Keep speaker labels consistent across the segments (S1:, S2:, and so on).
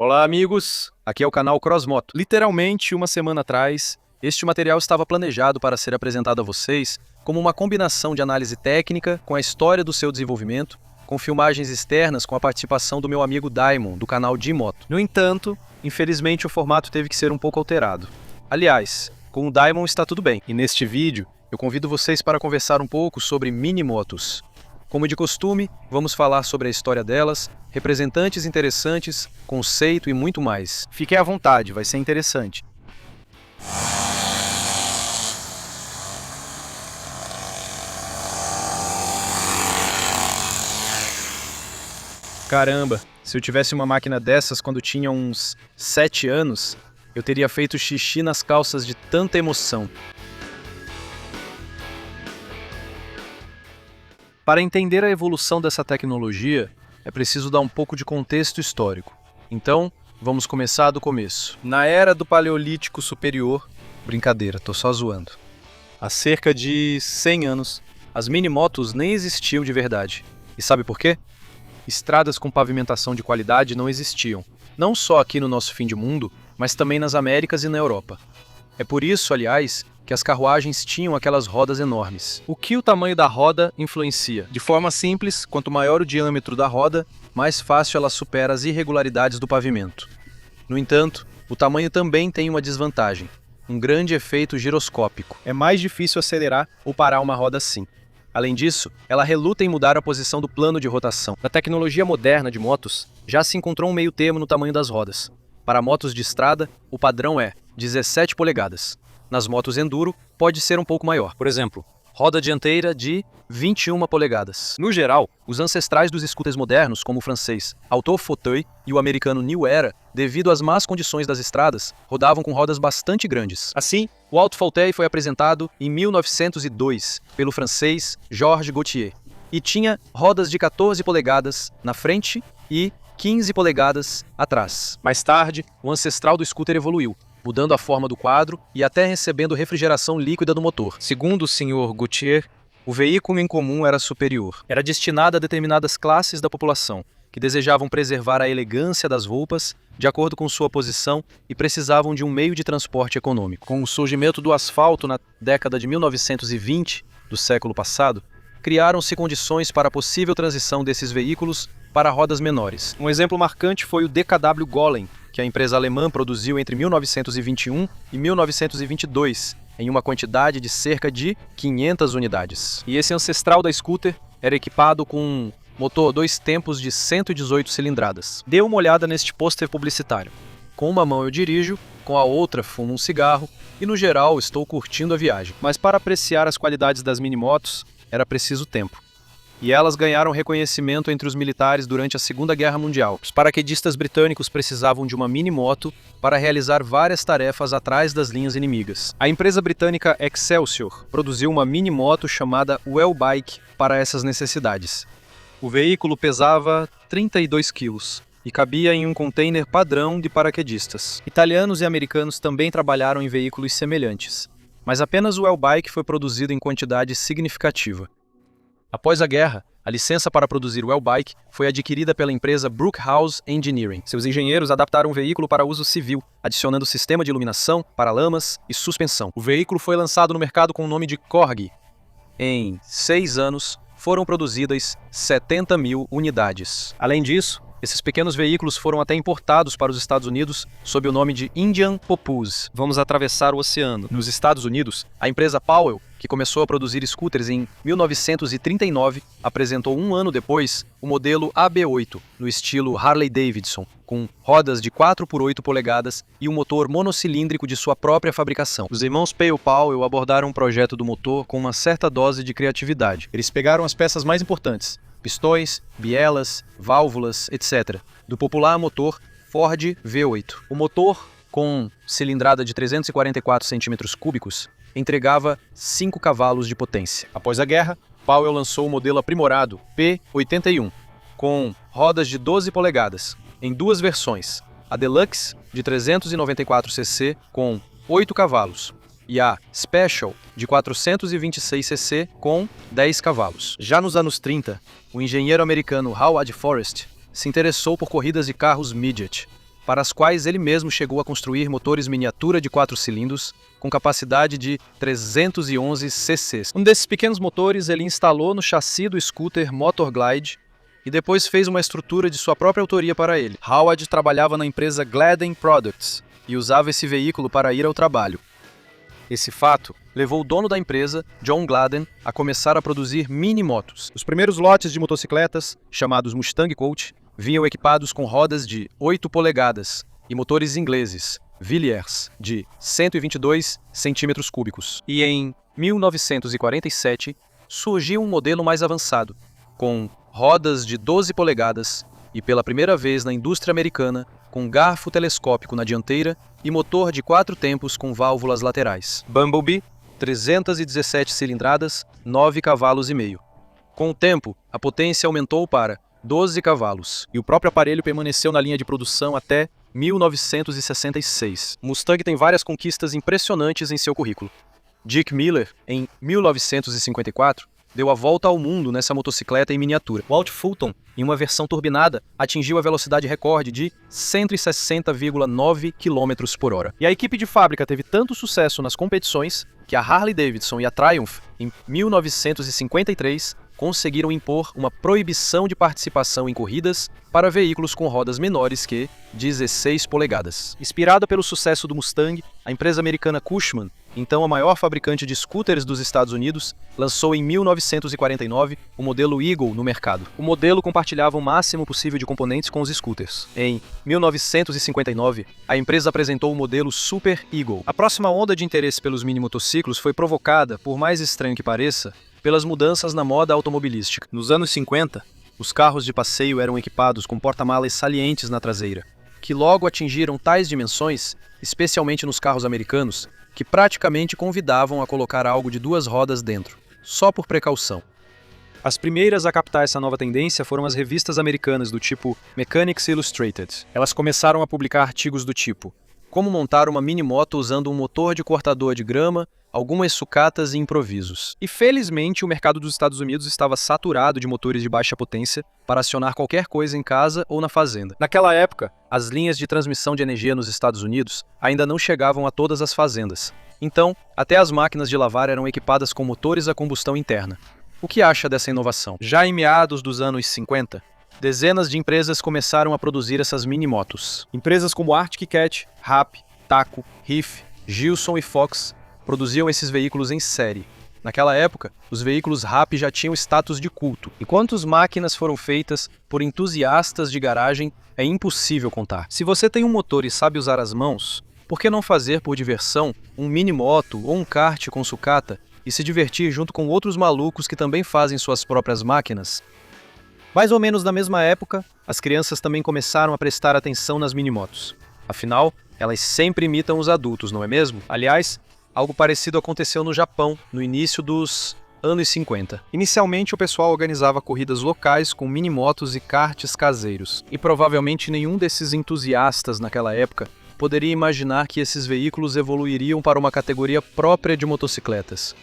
S1: Olá, amigos! Aqui é o canal Crossmoto. Literalmente, uma semana atrás, este material estava planejado para ser apresentado a vocês como uma combinação de análise técnica com a história do seu desenvolvimento, com filmagens externas com a participação do meu amigo Daimon, do canal Gmoto. No entanto, infelizmente o formato teve que ser um pouco alterado. Aliás, com o Daimon está tudo bem, e neste vídeo eu convido vocês para conversar um pouco sobre minimotos. Como de costume, vamos falar sobre a história delas, representantes interessantes, conceito e muito mais. Fiquem à vontade, vai ser interessante. Caramba, se eu tivesse uma máquina dessas quando tinha uns 7 anos, eu teria feito xixi nas calças de tanta emoção. Para entender a evolução dessa tecnologia, é preciso dar um pouco de contexto histórico. Então, vamos começar do começo. Na era do Paleolítico Superior, brincadeira, tô só zoando. Há cerca de 100 anos, as minimotos nem existiam de verdade. E sabe por quê? Estradas com pavimentação de qualidade não existiam, não só aqui no nosso fim de mundo, mas também nas Américas e na Europa. É por isso, aliás, que as carruagens tinham aquelas rodas enormes. O que o tamanho da roda influencia? De forma simples, quanto maior o diâmetro da roda, mais fácil ela supera as irregularidades do pavimento. No entanto, o tamanho também tem uma desvantagem: um grande efeito giroscópico. É mais difícil acelerar ou parar uma roda assim. Além disso, ela reluta em mudar a posição do plano de rotação. Na tecnologia moderna de motos, já se encontrou um meio termo no tamanho das rodas. Para motos de estrada, o padrão é 17 polegadas. Nas motos enduro, pode ser um pouco maior. Por exemplo, roda dianteira de 21 polegadas. No geral, os ancestrais dos scooters modernos, como o francês Auto Fauteuil e o americano New Era, devido às más condições das estradas, rodavam com rodas bastante grandes. Assim, o Auto Fauteuil foi apresentado em 1902 pelo francês Georges Gautier e tinha rodas de 14 polegadas na frente e 15 polegadas atrás. Mais tarde, o ancestral do scooter evoluiu, mudando a forma do quadro e até recebendo refrigeração líquida do motor. Segundo o Sr. Gautier, o veículo em comum era superior. Era destinado a determinadas classes da população, que desejavam preservar a elegância das roupas de acordo com sua posição e precisavam de um meio de transporte econômico. Com o surgimento do asfalto na década de 1920 do século passado, criaram-se condições para a possível transição desses veículos para rodas menores. Um exemplo marcante foi o DKW Golem, que a empresa alemã produziu entre 1921 e 1922, em uma quantidade de cerca de 500 unidades. E esse ancestral da scooter era equipado com um motor 2 tempos de 118 cilindradas. Dê uma olhada neste pôster publicitário. Com uma mão eu dirijo, com a outra fumo um cigarro e, no geral, estou curtindo a viagem. Mas para apreciar as qualidades das minimotos, era preciso tempo. E elas ganharam reconhecimento entre os militares durante a Segunda Guerra Mundial. Os paraquedistas britânicos precisavam de uma minimoto para realizar várias tarefas atrás das linhas inimigas. A empresa britânica Excelsior produziu uma minimoto chamada Wellbike para essas necessidades. O veículo pesava 32 quilos e cabia em um container padrão de paraquedistas. Italianos e americanos também trabalharam em veículos semelhantes, mas apenas o Wellbike foi produzido em quantidade significativa. Após a guerra, a licença para produzir o Wellbike foi adquirida pela empresa Brookhouse Engineering. Seus engenheiros adaptaram o veículo para uso civil, adicionando sistema de iluminação, paralamas e suspensão. O veículo foi lançado no mercado com o nome de Corgi. Em 6 anos, foram produzidas 70 mil unidades. Além disso, esses pequenos veículos foram até importados para os Estados Unidos sob o nome de Indian Popuz. Vamos atravessar o oceano. Nos Estados Unidos, a empresa Powell, que começou a produzir scooters em 1939, apresentou um ano depois o modelo AB8, no estilo Harley-Davidson, com rodas de 4x8 polegadas e um motor monocilíndrico de sua própria fabricação. Os irmãos Powell abordaram o projeto do motor com uma certa dose de criatividade. Eles pegaram as peças mais importantes: pistões, bielas, válvulas, etc., do popular motor Ford V8. O motor, com cilindrada de 344 cm3, entregava 5 cavalos de potência. Após a guerra, Powell lançou o modelo aprimorado P81, com rodas de 12 polegadas, em 2 versões: a Deluxe, de 394 cc, com 8 cavalos, e a Special, de 426 cc, com 10 cavalos. Já nos anos 30, o engenheiro americano Howard Forrest se interessou por corridas de carros midget. para as quais ele mesmo chegou a construir motores miniatura de 4 cilindros, com capacidade de 311 cc. Um desses pequenos motores ele instalou no chassi do scooter Motorglide e depois fez uma estrutura de sua própria autoria para ele. Howard trabalhava na empresa Gladden Products e usava esse veículo para ir ao trabalho. Esse fato levou o dono da empresa, John Gladden, a começar a produzir mini-motos. Os primeiros lotes de motocicletas, chamados Mustang Colt, vinham equipados com rodas de 8 polegadas e motores ingleses, Villiers, de 122 centímetros cúbicos. E em 1947, surgiu um modelo mais avançado, com rodas de 12 polegadas e, pela primeira vez na indústria americana, com garfo telescópico na dianteira e motor de 4 tempos com válvulas laterais. Bumblebee, 317 cilindradas, 9 cavalos e meio. Com o tempo, a potência aumentou para 12 cavalos, e o próprio aparelho permaneceu na linha de produção até 1966. O Mustang tem várias conquistas impressionantes em seu currículo. Dick Miller, em 1954, deu a volta ao mundo nessa motocicleta em miniatura. Walt Fulton, em uma versão turbinada, atingiu a velocidade recorde de 160,9 km por hora. E a equipe de fábrica teve tanto sucesso nas competições que a Harley-Davidson e a Triumph, em 1953, conseguiram impor uma proibição de participação em corridas para veículos com rodas menores que 16 polegadas. Inspirada pelo sucesso do Mustang, a empresa americana Cushman, então a maior fabricante de scooters dos Estados Unidos, lançou em 1949 o modelo Eagle no mercado. O modelo compartilhava o máximo possível de componentes com os scooters. Em 1959, a empresa apresentou o modelo Super Eagle. A próxima onda de interesse pelos mini motociclos foi provocada, por mais estranho que pareça, pelas mudanças na moda automobilística. Nos anos 50, os carros de passeio eram equipados com porta-malas salientes na traseira, que logo atingiram tais dimensões, especialmente nos carros americanos, que praticamente convidavam a colocar algo de 2 rodas dentro, só por precaução. As primeiras a captar essa nova tendência foram as revistas americanas do tipo Mechanics Illustrated. Elas começaram a publicar artigos do tipo como montar uma mini-moto usando um motor de cortador de grama, algumas sucatas e improvisos. E felizmente o mercado dos Estados Unidos estava saturado de motores de baixa potência para acionar qualquer coisa em casa ou na fazenda. Naquela época, as linhas de transmissão de energia nos Estados Unidos ainda não chegavam a todas as fazendas. Então, até as máquinas de lavar eram equipadas com motores a combustão interna. O que acha dessa inovação? Já em meados dos anos 50, dezenas de empresas começaram a produzir essas mini-motos. Empresas como Arctic Cat, Rap, Taco, Riff, Gilson e Fox produziam esses veículos em série. Naquela época, os veículos Rap já tinham status de culto, e quantas máquinas foram feitas por entusiastas de garagem é impossível contar. Se você tem um motor e sabe usar as mãos, por que não fazer por diversão um mini-moto ou um kart com sucata e se divertir junto com outros malucos que também fazem suas próprias máquinas? Mais ou menos na mesma época, as crianças também começaram a prestar atenção nas minimotos. Afinal, elas sempre imitam os adultos, não é mesmo? Aliás, algo parecido aconteceu no Japão, no início dos anos 50. Inicialmente, o pessoal organizava corridas locais com minimotos e karts caseiros. E provavelmente nenhum desses entusiastas naquela época poderia imaginar que esses veículos evoluiriam para uma categoria própria de motocicletas.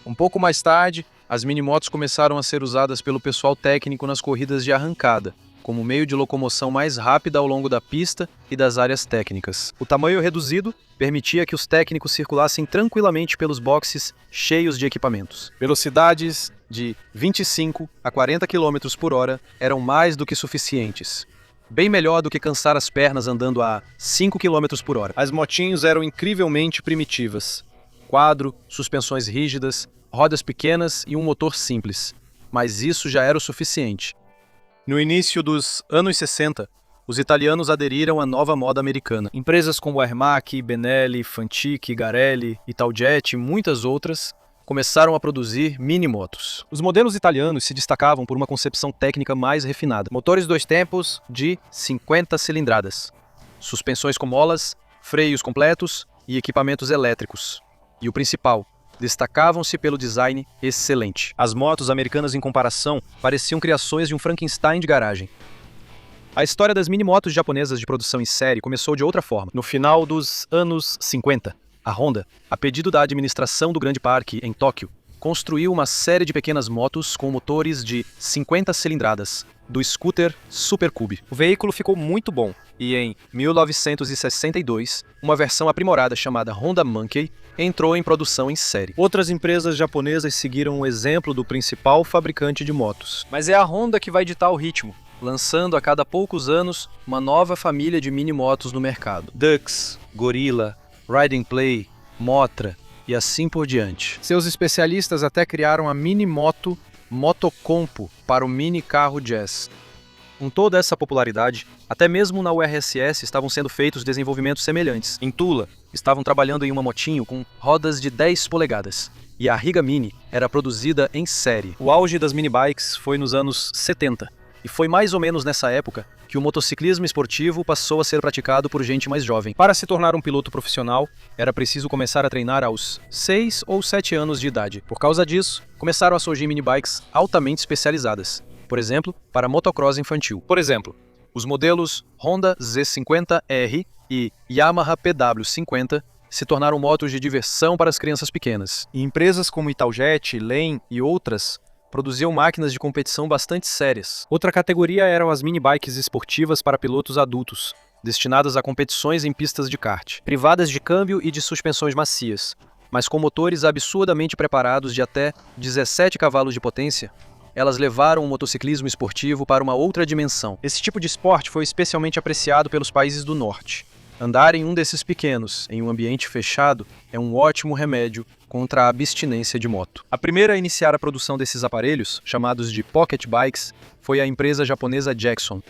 S1: Um pouco mais tarde, as minimotos começaram a ser usadas pelo pessoal técnico nas corridas de arrancada, como meio de locomoção mais rápida ao longo da pista e das áreas técnicas. O tamanho reduzido permitia que os técnicos circulassem tranquilamente pelos boxes cheios de equipamentos. Velocidades de 25 a 40 km por hora eram mais do que suficientes. Bem melhor do que cansar as pernas andando a 5 km por hora. As motinhos eram incrivelmente primitivas. Quadro, suspensões rígidas, rodas pequenas e um motor simples. Mas isso já era o suficiente. No início dos anos 60, os italianos aderiram à nova moda americana. Empresas como Ermac, Benelli, Fantic, Garelli, Italjet e muitas outras começaram a produzir mini-motos. Os modelos italianos se destacavam por uma concepção técnica mais refinada. Motores 2 tempos de 50 cilindradas, suspensões com molas, freios completos e equipamentos elétricos. E o principal, destacavam-se pelo design excelente. As motos americanas, em comparação, pareciam criações de um Frankenstein de garagem. A história das mini-motos japonesas de produção em série começou de outra forma. No final dos anos 50, a Honda, a pedido da administração do Grande Parque em Tóquio, construiu uma série de pequenas motos com motores de 50 cilindradas, do scooter Super Cube. O veículo ficou muito bom e em 1962, uma versão aprimorada chamada Honda Monkey entrou em produção em série. Outras empresas japonesas seguiram o exemplo do principal fabricante de motos. Mas é a Honda que vai ditar o ritmo, lançando a cada poucos anos uma nova família de mini-motos no mercado. Dux, Gorilla, Riding Play, Motra e assim por diante. Seus especialistas até criaram a mini-moto Motocompo para o mini carro Jazz. Com toda essa popularidade, até mesmo na URSS estavam sendo feitos desenvolvimentos semelhantes. Em Tula, estavam trabalhando em uma motinho com rodas de 10 polegadas. E a Riga Mini era produzida em série. O auge das minibikes foi nos anos 70. E foi mais ou menos nessa época que o motociclismo esportivo passou a ser praticado por gente mais jovem. Para se tornar um piloto profissional, era preciso começar a treinar aos 6 ou 7 anos de idade. Por causa disso, começaram a surgir minibikes altamente especializadas. Por exemplo, para motocross infantil. Por exemplo, os modelos Honda Z50R e Yamaha PW50 se tornaram motos de diversão para as crianças pequenas. E empresas como Italjet, Len e outras produziam máquinas de competição bastante sérias. Outra categoria eram as minibikes esportivas para pilotos adultos, destinadas a competições em pistas de kart, privadas de câmbio e de suspensões macias, mas com motores absurdamente preparados de até 17 cavalos de potência. Elas levaram o motociclismo esportivo para uma outra dimensão. Esse tipo de esporte foi especialmente apreciado pelos países do norte. Andar em um desses pequenos, em um ambiente fechado, é um ótimo remédio contra a abstinência de moto. A primeira a iniciar a produção desses aparelhos, chamados de pocket bikes, foi a empresa japonesa Jackson.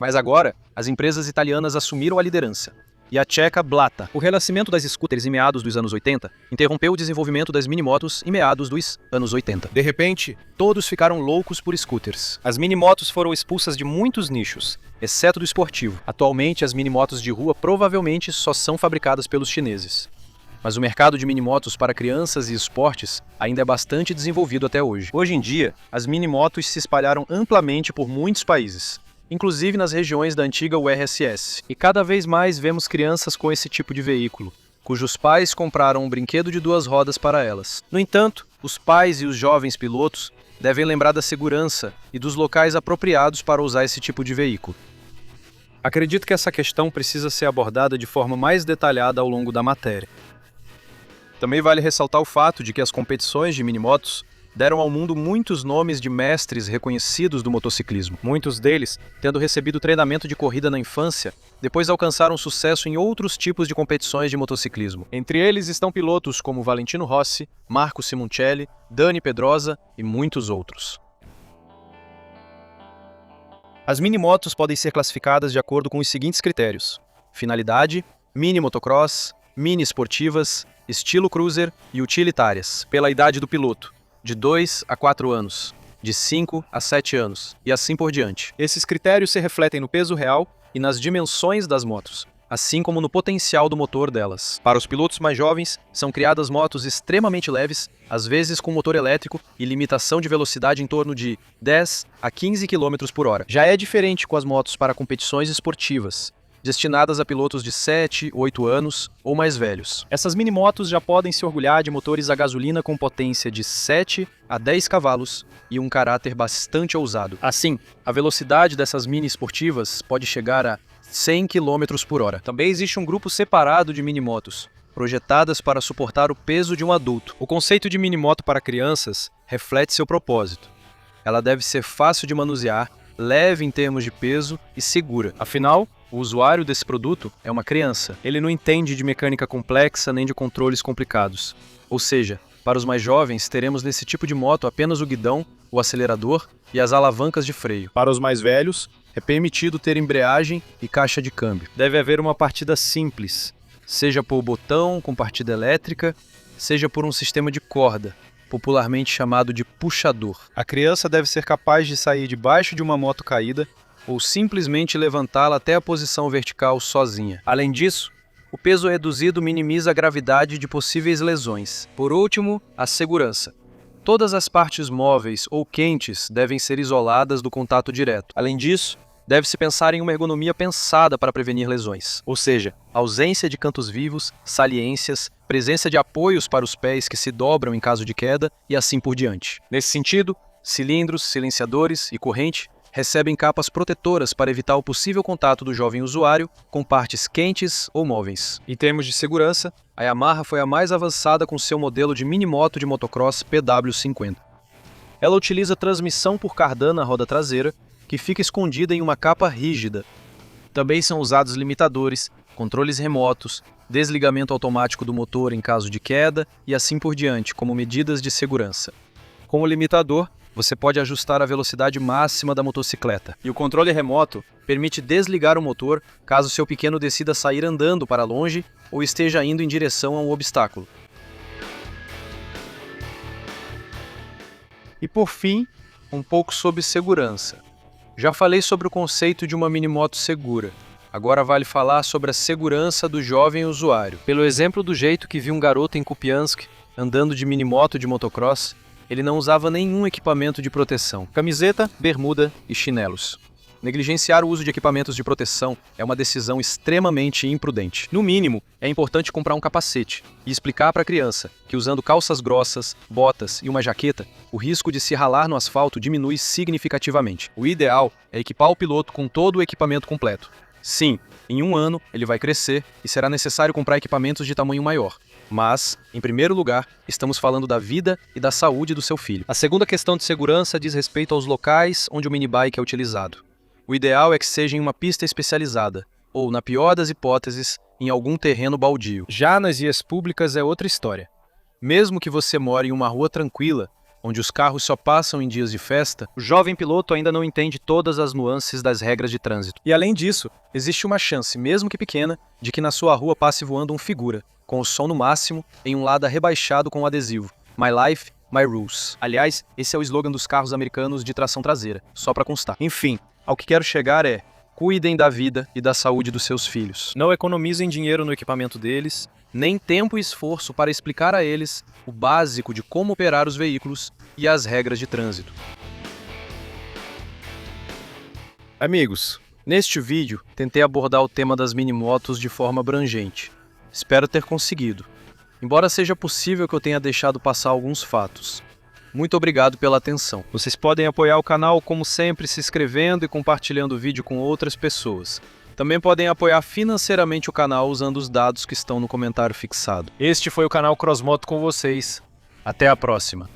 S1: Mas agora, as empresas italianas assumiram a liderança. E a tcheca Blata. O renascimento das scooters em meados dos anos 80 interrompeu o desenvolvimento das minimotos em meados dos anos 80. De repente, todos ficaram loucos por scooters. As minimotos foram expulsas de muitos nichos, exceto do esportivo. Atualmente, as minimotos de rua provavelmente só são fabricadas pelos chineses. Mas o mercado de minimotos para crianças e esportes ainda é bastante desenvolvido até hoje. Hoje em dia, as minimotos se espalharam amplamente por muitos países, inclusive nas regiões da antiga URSS. E cada vez mais vemos crianças com esse tipo de veículo, cujos pais compraram um brinquedo de 2 rodas para elas. No entanto, os pais e os jovens pilotos devem lembrar da segurança e dos locais apropriados para usar esse tipo de veículo. Acredito que essa questão precisa ser abordada de forma mais detalhada ao longo da matéria. Também vale ressaltar o fato de que as competições de minimotos deram ao mundo muitos nomes de mestres reconhecidos do motociclismo. Muitos deles, tendo recebido treinamento de corrida na infância, depois alcançaram sucesso em outros tipos de competições de motociclismo. Entre eles estão pilotos como Valentino Rossi, Marco Simoncelli, Dani Pedrosa e muitos outros. As minimotos podem ser classificadas de acordo com os seguintes critérios: finalidade, mini motocross, mini esportivas, estilo cruiser e utilitárias, pela idade do piloto, de 2 a 4 anos, de 5 a 7 anos, e assim por diante. Esses critérios se refletem no peso real e nas dimensões das motos, assim como no potencial do motor delas. Para os pilotos mais jovens, são criadas motos extremamente leves, às vezes com motor elétrico e limitação de velocidade em torno de 10 a 15 km por hora. Já é diferente com as motos para competições esportivas, destinadas a pilotos de 7, 8 anos ou mais velhos. Essas minimotos já podem se orgulhar de motores a gasolina com potência de 7 a 10 cavalos e um caráter bastante ousado. Assim, a velocidade dessas mini esportivas pode chegar a 100 km por hora. Também existe um grupo separado de minimotos, projetadas para suportar o peso de um adulto. O conceito de minimoto para crianças reflete seu propósito. Ela deve ser fácil de manusear, leve em termos de peso e segura. Afinal, o usuário desse produto é uma criança. Ele não entende de mecânica complexa nem de controles complicados. Ou seja, para os mais jovens, teremos nesse tipo de moto apenas o guidão, o acelerador e as alavancas de freio. Para os mais velhos, é permitido ter embreagem e caixa de câmbio. Deve haver uma partida simples, seja por botão com partida elétrica, seja por um sistema de corda, popularmente chamado de puxador. A criança deve ser capaz de sair debaixo de uma moto caída ou simplesmente levantá-la até a posição vertical sozinha. Além disso, o peso reduzido minimiza a gravidade de possíveis lesões. Por último, a segurança. Todas as partes móveis ou quentes devem ser isoladas do contato direto. Além disso, deve-se pensar em uma ergonomia pensada para prevenir lesões, ou seja, ausência de cantos vivos, saliências, presença de apoios para os pés que se dobram em caso de queda e assim por diante. Nesse sentido, cilindros, silenciadores e corrente recebem capas protetoras para evitar o possível contato do jovem usuário com partes quentes ou móveis. Em termos de segurança, a Yamaha foi a mais avançada com seu modelo de minimoto de motocross PW50. Ela utiliza transmissão por cardana na roda traseira, que fica escondida em uma capa rígida. Também são usados limitadores, controles remotos, desligamento automático do motor em caso de queda e assim por diante, como medidas de segurança. Com o limitador, você pode ajustar a velocidade máxima da motocicleta. E o controle remoto permite desligar o motor caso seu pequeno decida sair andando para longe ou esteja indo em direção a um obstáculo. E por fim, um pouco sobre segurança. Já falei sobre o conceito de uma minimoto segura. Agora vale falar sobre a segurança do jovem usuário. Pelo exemplo do jeito que vi um garoto em Kupiansk andando de minimoto de motocross, ele não usava nenhum equipamento de proteção. Camiseta, bermuda e chinelos. Negligenciar o uso de equipamentos de proteção é uma decisão extremamente imprudente. No mínimo, é importante comprar um capacete e explicar para a criança que usando calças grossas, botas e uma jaqueta, o risco de se ralar no asfalto diminui significativamente. O ideal é equipar o piloto com todo o equipamento completo. Sim, em um ano ele vai crescer e será necessário comprar equipamentos de tamanho maior. Mas, em primeiro lugar, estamos falando da vida e da saúde do seu filho. A segunda questão de segurança diz respeito aos locais onde o minibike é utilizado. O ideal é que seja em uma pista especializada, ou, na pior das hipóteses, em algum terreno baldio. Já nas vias públicas é outra história. Mesmo que você more em uma rua tranquila, onde os carros só passam em dias de festa, o jovem piloto ainda não entende todas as nuances das regras de trânsito. E além disso, existe uma chance, mesmo que pequena, de que na sua rua passe voando um figura, com o som no máximo, em um lada rebaixado com um adesivo. My Life, My Rules. Aliás, esse é o slogan dos carros americanos de tração traseira, só para constar. Enfim, ao que quero chegar é: cuidem da vida e da saúde dos seus filhos. Não economizem dinheiro no equipamento deles, nem tempo e esforço para explicar a eles o básico de como operar os veículos e as regras de trânsito. Amigos, neste vídeo tentei abordar o tema das minimotos de forma abrangente. Espero ter conseguido, embora seja possível que eu tenha deixado passar alguns fatos. Muito obrigado pela atenção. Vocês podem apoiar o canal, como sempre, se inscrevendo e compartilhando o vídeo com outras pessoas. Também podem apoiar financeiramente o canal usando os dados que estão no comentário fixado. Este foi o canal Crossmoto com vocês. Até a próxima.